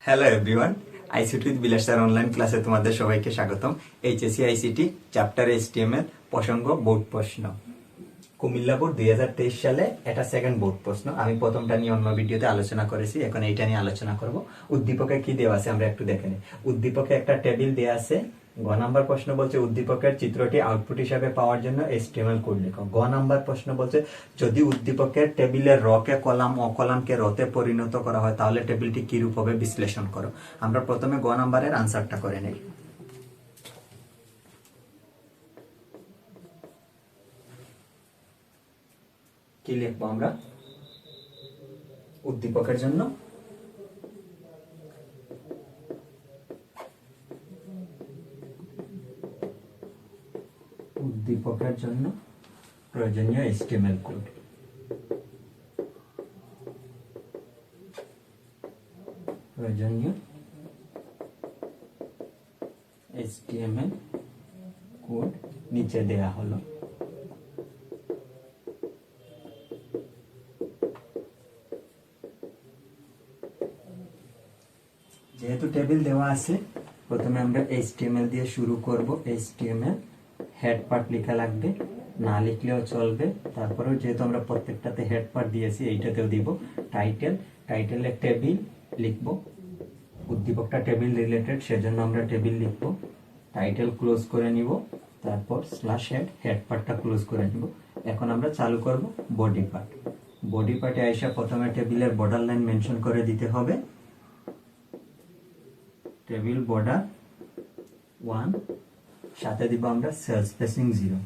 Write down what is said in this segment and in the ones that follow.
Hello everyone, ICT with Vilas sir online ক্লাসে তোমাদের সবাইকে স্বাগতম। এইচএসসি আইসিটি চ্যাপ্টার এইচটিএমএল প্রসঙ্গ বোর্ড প্রশ্ন। কুমিল্লা বোর্ড 2023 সালে এটা সেকেন্ড বোর্ড প্রশ্ন। আমি প্রথমটা নিয়ে অন্য ভিডিওতে আলোচনা করেছি, এখন এইটা নিয়ে আলোচনা করব। উদ্দীপকে কি দেওয়া আছে আমরা একটু দেখে নিই। উদ্দীপকে একটা টেবিল দেওয়া আছে। গ নাম্বার প্রশ্ন বলছে উদ্দীপকের চিত্রটি আউটপুট হিসাবে পাওয়ার জন্য এইচটিএমএল কোড লিখো। গ নাম্বার প্রশ্ন বলছে যদি উদ্দীপকের টেবিলের রকে কলাম ও কলামকে রতে পরিণত করা হয় তাহলে টেবিলটি কি রূপ হবে বিশ্লেষণ করো। আমরা প্রথমে গ নাম্বারের আনসারটা করে নেই। কি লিখবো আমরা উদ্দীপকের জন্য? উদ্দীপকের জন্য প্রয়োজনীয় এইচটিএমএল কোড। প্রয়োজনীয় এইচটিএমএল কোড নিচে দেয়া হলো। যেহেতু টেবিল দেওয়া আছে, প্রথমে আমরা এইচটিএমএল দিয়ে শুরু করব। এইচটিএমএল হেড পার্ট লেখা লাগবে, না লিখলেও চলবে। তারপরেও যেহেতু আমরা প্রত্যেকটাতে হেড পার্ট দিয়েছি, এইটাতেও দিব। টাইটেলে টেবিল লিখব। উদ্দীপকটা টেবিল রিলেটেড, সেজন্য আমরা টেবিল লিখব। টাইটেল ক্লোজ করে নিব, তারপর স্ল্যাশ হেড পার্টটা ক্লোজ করে নিব। এখন আমরা চালু করব বডি পার্ট। বডি পার্টে আইসা প্রথমে টেবিলের বর্ডার লাইন মেনশন করে দিতে হবে। টেবিল বর্ডার 1, সাথে দিব আমরা সেল স্পেসিং 0।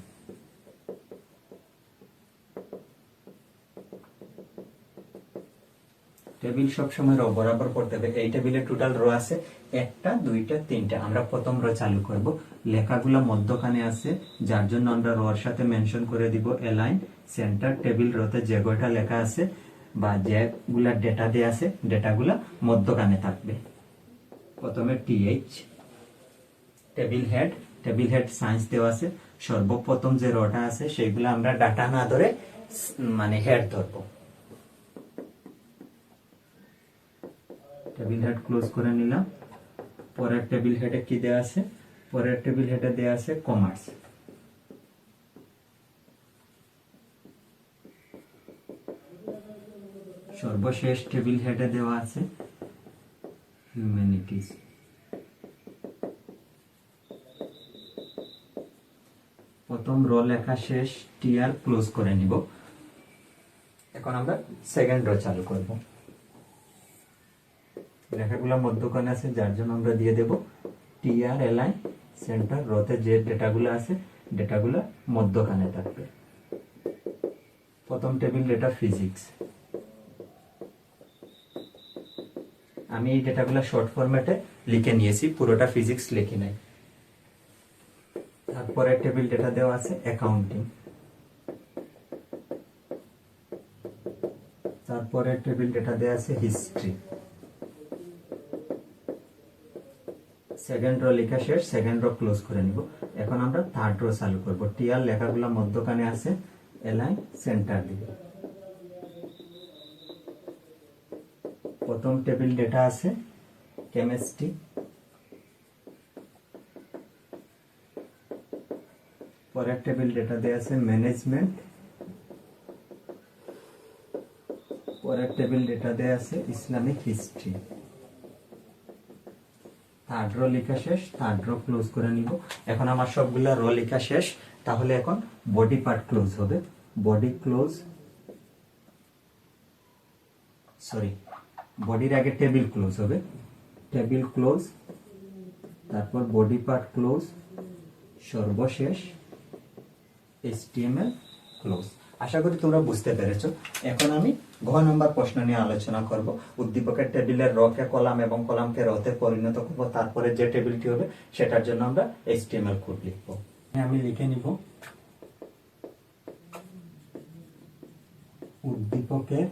টেবিল সবসময় রো বরাবর করতে হবে। এই টেবিলে টোটাল রো আছে 1টা 2টা 3টা। আমরা প্রথম রো চালু করব। লেখাগুলো মধ্যখানে আছে, যার জন্য আমরা রোর সাথে মেনশন করে দিব অ্যালাইন সেন্টার। টেবিল রোতে যে কয়টা লেখা আছে বা যেগুলা ডেটা দেয়া আছে, ডেটাগুলা মধ্যখানে থাকবে। প্রথমে টিএইচ। টেবিল হেড সায়েন্স দেওয়া আছে। সর্বপ্রথম যে রটা আছে সেগুলো আমরা ডাটা না ধরে মানে হেড ধরবো। টেবিল হেড ক্লোজ করে নিলাম। পরের টেবিল হেডে কি দেওয়া আছে? পরের টেবিল হেডে দেওয়া আছে কমার্স। সর্বশেষ টেবিল হেডে দেওয়া আছে হিউম্যানিটিজ। প্রথম রো লেখা শেষ, টিআর ক্লোজ করে নিব। এখন আমরা সেকেন্ড রো চালু করব। লেখাগুলো মধ্যখানে আছে, যার জন্য আমরা দিয়ে দেব টিআর অ্যালাইন সেন্টার। রোতে যে ডেটাগুলো আছে ডেটাগুলো মধ্যখানে থাকবে। প্রথম টেবিল ডেটা ফিজিক্স। আমি এই ডেটাগুলো শর্ট ফরম্যাটে লিখে নিয়েছি, পুরোটা ফিজিক্স লিখি নাই। তারপরে টেবিল ডেটা দেওয়া আছে অ্যাকাউন্টিং। তারপরে টেবিল ডেটা দেওয়া আছে হিস্ট্রি। সেকেন্ড রো লেখা শেষ, সেকেন্ড রো ক্লোজ করে নিব। এখন আমরা থার্ড রো চালু করব। টিআর লেখাগুলো মধ্যখানে আছে, অ্যালাইন সেন্টার দিব। প্রথম টেবিল ডেটা আছে কেমিস্ট্রি। পরের টেবিল ডেটা দেওয়া আছে ম্যানেজমেন্ট। পরের টেবিল ডেটা দেওয়া আছে ইসলামিক হিস্ট্রি। থার্ড রো লেখা শেষ, থার্ড রো ক্লোজ করে নিব। এখন আমার সবগুলা রো লেখা শেষ, তাহলে এখন বডি পার্ট ক্লোজ হবে। বডির আগে টেবিল ক্লোজ হবে। টেবিল ক্লোজ, তারপর বডি পার্ট ক্লোজ, সর্বশেষ এইচটিএমএল ক্লোজ। আশা করি তোমরা বুঝতে পেরেছো। এখন আমি ঘ নম্বর প্রশ্ন নিয়ে আলোচনা করব। উদ্দীপকের টেবিলের রকে কলাম এবং কলামকে রতে পরিণত করব। তারপরে যে টেবিলটি হবে সেটার জন্য আমরা এইচটিএমএল কোড লিখব। আমি লিখে নিব উদ্দীপকের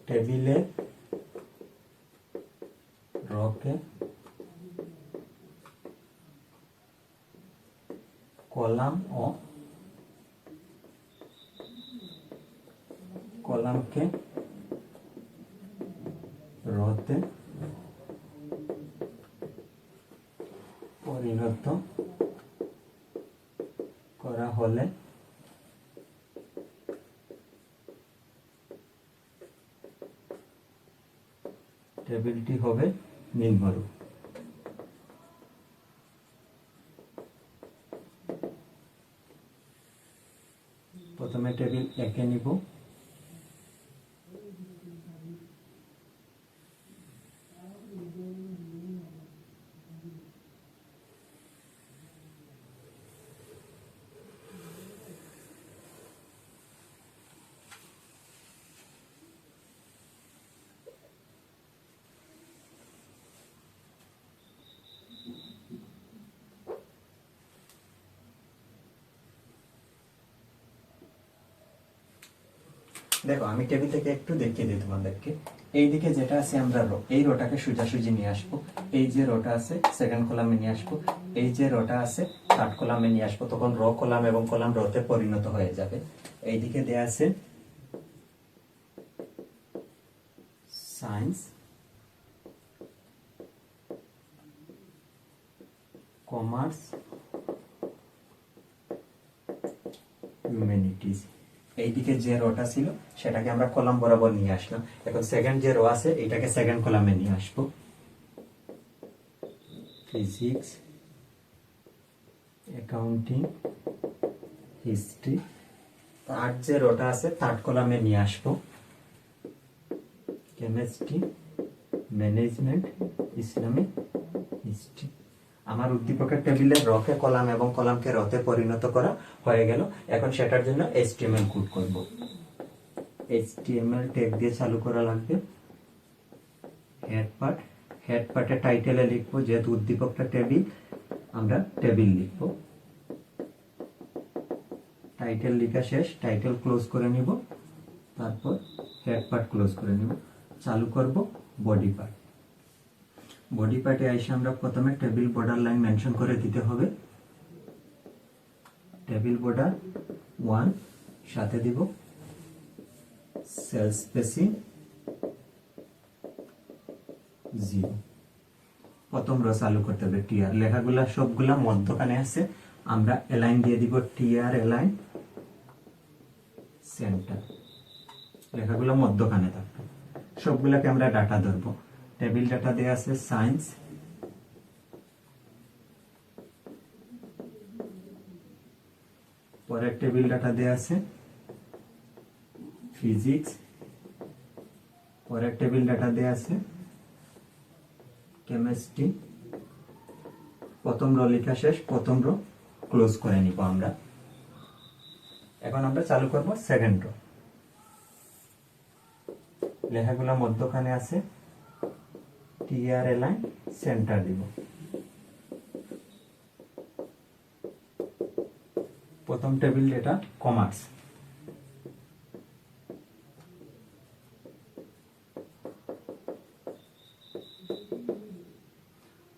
টেবিলের রকে কলাম ও কলামকে রতে পরিণত করা হলে টেবিলটি হবে নিম্নরূপ। প্রথমে টেবিল একে নিব, দেখো আমি টেবিল থেকে একটু দেখিয়ে দিই তোমাদেরকে। এইদিকে যেটা আছে আমরা রো, এই রোটাকে সোজাসুজি নিয়ে আসবো। এই যে রোটা আছে সেকেন্ড কলামে নিয়ে আসবো, এই যে রোটা আছে থার্ড কলামে নিয়ে আসবো, তখন রো কলাম এবং কলাম রোতে পরিণত হয়ে যাবে। এইদিকে দেয়া আছে সায়েন্স, কমার্স, হিউম্যানিটিজ। এইদিকে যে রোটা ছিল সেটাকে আমরা কলাম বরাবর নিয়ে আসলাম। এখন সেকেন্ড যে রো আছে এটাকে সেকেন্ড কলামে নিয়ে আসবো। Physics, accounting, history. থার্ড যে রোটা আছে থার্ড কলামে নিয়ে আসবো। Chemistry, management, Islamic history. আমার উদ্দীপকের টেবিলের রকে কলাম এবং কলামকে রতে পরিণত করা হয়ে গেল। এখন সেটার জন্য HTML কোড করব। HTML ট্যাগ দিয়ে চালু করা লাগবে। হেড পার্টে টাইটেলে লিখবো, যেহেতু উদ্দীপকটা টেবিল আমরা টেবিল লিখবো। টাইটেল লেখা শেষ, টাইটেল ক্লোজ করে নিব, তারপর হেড পার্ট ক্লোজ করে নিব। চালু করব বডি পার্ট। বডি পার্টে এসে আমরা প্রথমে টেবিল বর্ডার লাইন মেনশন করে দিতে হবে। টেবিল বর্ডার 1, সাথে দিব সেল স্পেসিং 0। প্রথম রো চালু করতে হবে। টিআর লেখাগুলা সবগুলা মধ্যখানে আছে, আমরা এলাইন দিয়ে দিব টিআর এলাইন সেন্টার। লেখাগুলো মধ্যখানে থাকবে। সবগুলাকে আমরা ডাটা ধরবো। টেবিল ডাটা দেয়া আছে সায়েন্স, পরের টেবিল ডাটা দেয়া আছে ফিজিক্স, পরের টেবিল ডাটা দেয়া আছে কেমিস্ট্রি। প্রথম রো লেখা শেষ, প্রথম রো ক্লোজ করে নিব আমরা। এখন আমরা চালু করব সেকেন্ড রো। লেখাগুলো মধ্যখানে আছে, টিআর এলাইন সেন্টার দিব। প্রথম টেবিল ডেটা কমার্স,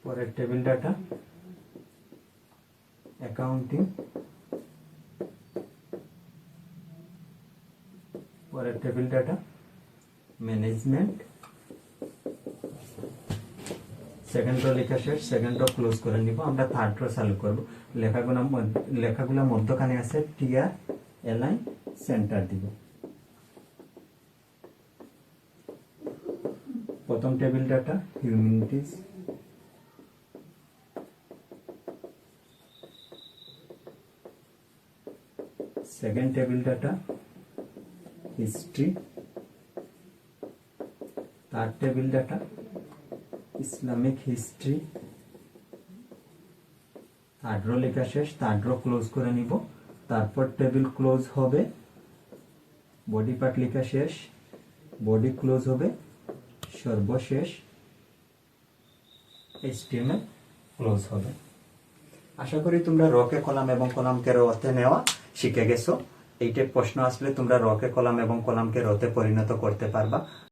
পরের টেবিল ডাটা অ্যাকাউন্টিং, পরের table data management. Second rho লেখা শেষ, সেকেন্ড রো ক্লোজ করে নিব। আমরা থার্ড রো চালু করব। লেখাগুলো মধ্যখানে আছে, টিআর এলাইন সেন্টার দিব। প্রথম table data humanities, second table data history, third table data Islamic history. Third rho লেখা শেষ, থার্ড রো ক্লোজ করে নিব। তারপর টেবিল ক্লোজ হবে, বডি পার্ট লেখা শেষ, বডি ক্লোজ হবে, সর্বশেষ HTML ক্লোজ হবে। আশা করি তোমরা রকে কলাম এবং কলামকে রতে নেওয়া শিখে গেছো। এইটা প্রশ্ন আসলে তোমরা রকে কলাম এবং কলামকে রতে পরিণত করতে পারবা।